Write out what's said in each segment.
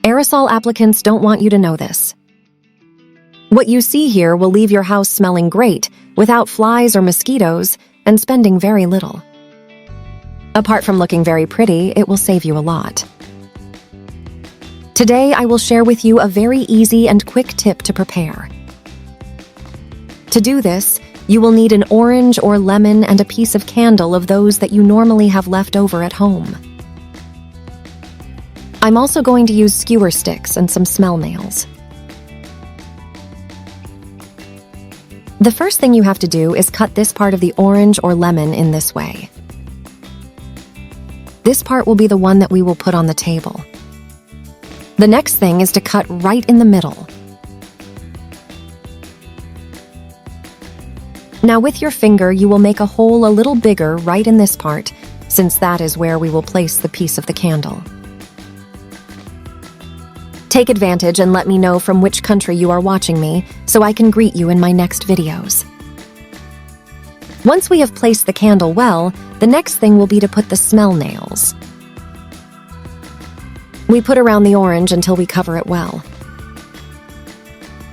Aerosol applicants don't want you to know this. What you see here will leave your house smelling great, without flies or mosquitoes, and spending very little. Apart from looking very pretty, it will save you a lot. Today, I will share with you a very easy and quick tip to prepare. To do this, you will need an orange or lemon and a piece of candle of those that you normally have left over at home. I'm also going to use skewer sticks and some smell nails. The first thing you have to do is cut this part of the orange or lemon in this way. This part will be the one that we will put on the table. The next thing is to cut right in the middle. Now with your finger, you will make a hole a little bigger right in this part, since that is where we will place the piece of the candle. Take advantage and let me know from which country you are watching me, so I can greet you in my next videos. Once we have placed the candle well, the next thing will be to put the smell nails. We put around the orange until we cover it well.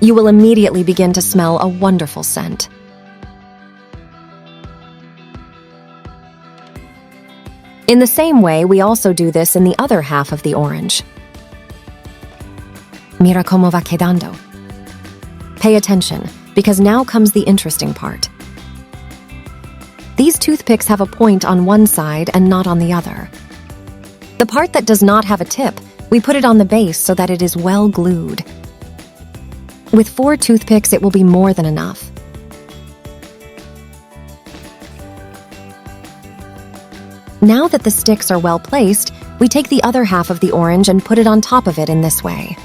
You will immediately begin to smell a wonderful scent. In the same way, we also do this in the other half of the orange. Mira cómo va quedando. Pay attention, because now comes the interesting part. These toothpicks have a point on one side and not on the other. The part that does not have a tip, we put it on the base so that it is well glued. With 4 toothpicks, it will be more than enough. Now that the sticks are well placed, we take the other half of the orange and put it on top of it in this way.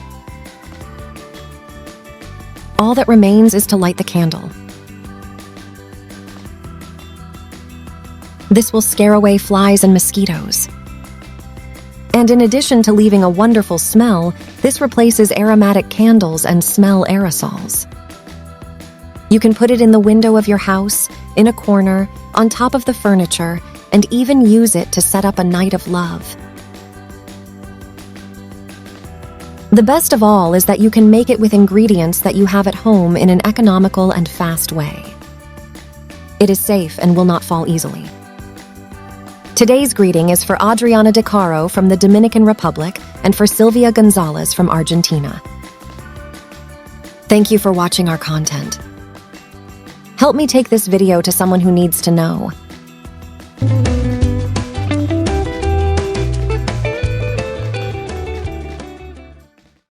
All that remains is to light the candle. This will scare away flies and mosquitoes. And in addition to leaving a wonderful smell, this replaces aromatic candles and smell aerosols. You can put it in the window of your house, in a corner, on top of the furniture, and even use it to set up a night of love. The best of all is that you can make it with ingredients that you have at home in an economical and fast way. It is safe and will not fall easily. Today's greeting is for Adriana De Caro from the Dominican Republic and for Silvia Gonzalez from Argentina. Thank you for watching our content. Help me take this video to someone who needs to know.